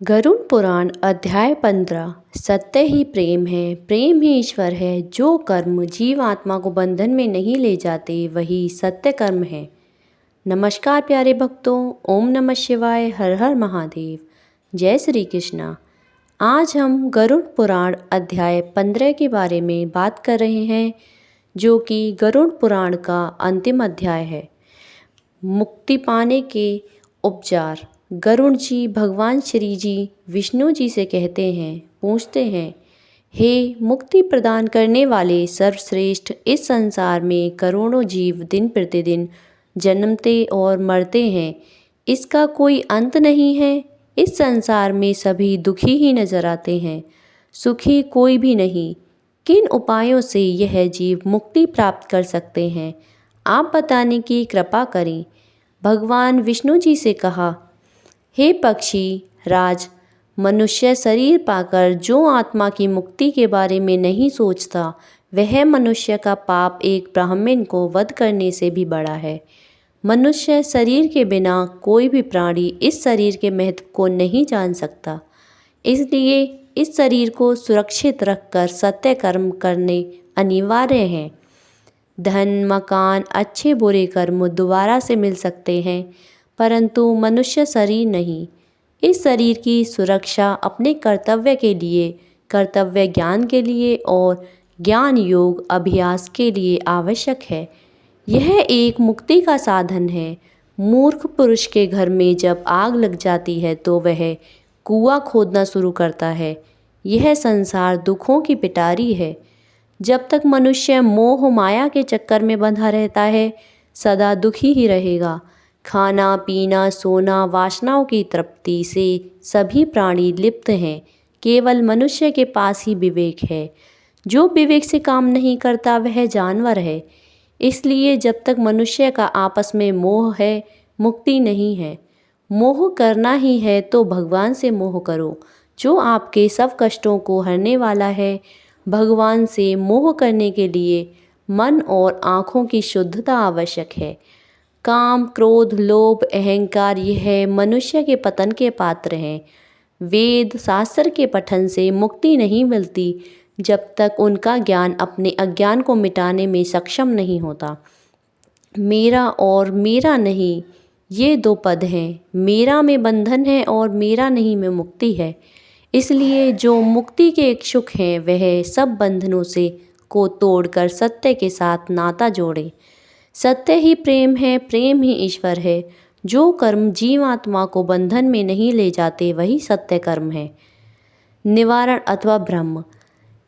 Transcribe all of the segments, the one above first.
गरुड़ पुराण अध्याय 15। सत्य ही प्रेम है, प्रेम ही ईश्वर है। जो कर्म जीव आत्मा को बंधन में नहीं ले जाते वही सत्य कर्म है। नमस्कार प्यारे भक्तों, ओम नमः शिवाय, हर हर महादेव, जय श्री कृष्णा। आज हम गरुड़ पुराण अध्याय 15 के बारे में बात कर रहे हैं, जो कि गरुड़ पुराण का अंतिम अध्याय है। मुक्ति पाने के उपचार। गरुड़ जी भगवान श्री जी विष्णु जी से कहते हैं, पूछते हैं, हे मुक्ति प्रदान करने वाले सर्वश्रेष्ठ, इस संसार में करोड़ों जीव दिन प्रतिदिन जन्मते और मरते हैं, इसका कोई अंत नहीं है। इस संसार में सभी दुखी ही नजर आते हैं, सुखी कोई भी नहीं। किन उपायों से यह जीव मुक्ति प्राप्त कर सकते हैं, आप बताने की कृपा करें। भगवान विष्णु जी से कहा, हे पक्षी राज, मनुष्य शरीर पाकर जो आत्मा की मुक्ति के बारे में नहीं सोचता, वह मनुष्य का पाप एक ब्राह्मण को वध करने से भी बड़ा है। मनुष्य शरीर के बिना कोई भी प्राणी इस शरीर के महत्व को नहीं जान सकता, इसलिए इस शरीर को सुरक्षित रखकर सत्य कर्म करने अनिवार्य हैं। धन, मकान, अच्छे बुरे कर्म दोबारा से मिल सकते हैं, परंतु मनुष्य शरीर नहीं। इस शरीर की सुरक्षा अपने कर्तव्य के लिए, कर्तव्य ज्ञान के लिए और ज्ञान योग अभ्यास के लिए आवश्यक है। यह एक मुक्ति का साधन है। मूर्ख पुरुष के घर में जब आग लग जाती है तो वह कुआं खोदना शुरू करता है। यह संसार दुखों की पिटारी है। जब तक मनुष्य मोह माया के चक्कर में बंधा रहता है, सदा दुखी ही रहेगा। खाना पीना सोना वासनाओं की तृप्ति से सभी प्राणी लिप्त हैं। केवल मनुष्य के पास ही विवेक है। जो विवेक से काम नहीं करता वह जानवर है। इसलिए जब तक मनुष्य का आपस में मोह है, मुक्ति नहीं है। मोह करना ही है तो भगवान से मोह करो, जो आपके सब कष्टों को हरने वाला है। भगवान से मोह करने के लिए मन और आँखों की शुद्धता आवश्यक है। काम, क्रोध, लोभ, अहंकार यह मनुष्य के पतन के पात्र हैं। वेद शास्त्र के पठन से मुक्ति नहीं मिलती जब तक उनका ज्ञान अपने अज्ञान को मिटाने में सक्षम नहीं होता। मेरा और मेरा नहीं, ये दो पद हैं। मेरा में बंधन है और मेरा नहीं में मुक्ति है। इसलिए जो मुक्ति के इच्छुक हैं वह सब बंधनों से को तोड़कर सत्य के साथ नाता जोड़े। सत्य ही प्रेम है, प्रेम ही ईश्वर है। जो कर्म जीव आत्मा को बंधन में नहीं ले जाते वही सत्य कर्म है। निवारण अथवा ब्रह्म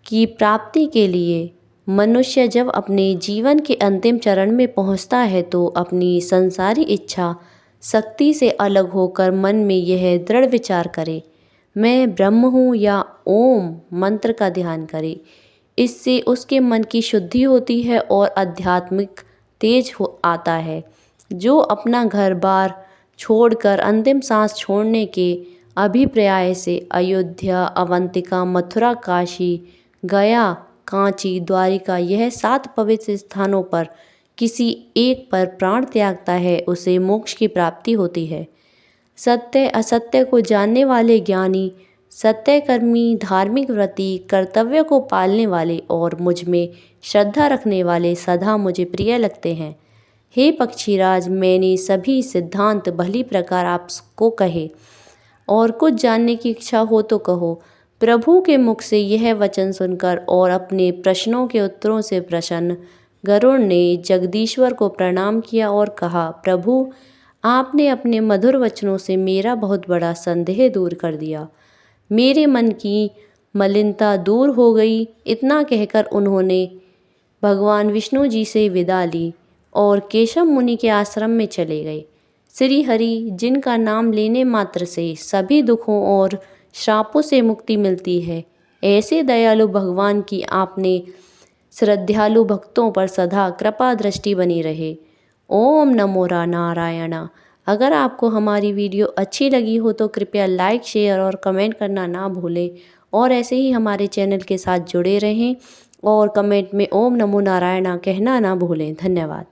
की प्राप्ति के लिए मनुष्य जब अपने जीवन के अंतिम चरण में पहुंचता है तो अपनी संसारी इच्छा शक्ति से अलग होकर मन में यह दृढ़ विचार करे, मैं ब्रह्म हूँ, या ओम मंत्र का ध्यान करे। इससे उसके मन की शुद्धि होती है और आध्यात्मिक तेज हो आता है। जो अपना घर बार छोड़कर अंतिम सांस छोड़ने के अभिप्राय से अयोध्या, अवंतिका, मथुरा, काशी, गया, कांची, द्वारिका यह 7 पवित्र स्थानों पर किसी एक पर प्राण त्यागता है, उसे मोक्ष की प्राप्ति होती है। सत्य असत्य को जानने वाले ज्ञानी, सत्यकर्मी, धार्मिक व्रती, कर्तव्य को पालने वाले और मुझ में श्रद्धा रखने वाले सदा मुझे प्रिय लगते हैं। हे पक्षीराज, मैंने सभी सिद्धांत भली प्रकार आपको कहे, और कुछ जानने की इच्छा हो तो कहो। प्रभु के मुख से यह वचन सुनकर और अपने प्रश्नों के उत्तरों से प्रसन्न गरुड़ ने जगदीश्वर को प्रणाम किया और कहा, प्रभु, आपने अपने मधुर वचनों से मेरा बहुत बड़ा संदेह दूर कर दिया। मेरे मन की मलिनता दूर हो गई। इतना कहकर उन्होंने भगवान विष्णु जी से विदा ली और केशव मुनि के आश्रम में चले गए। श्री हरि, जिनका नाम लेने मात्र से सभी दुखों और श्रापों से मुक्ति मिलती है, ऐसे दयालु भगवान की आपने श्रद्धालु भक्तों पर सदा कृपा दृष्टि बनी रहे। ओम नमो नारायण। अगर आपको हमारी वीडियो अच्छी लगी हो तो कृपया लाइक, शेयर और कमेंट करना ना भूलें, और ऐसे ही हमारे चैनल के साथ जुड़े रहें और कमेंट में ओम नमो नारायण कहना ना भूलें। धन्यवाद।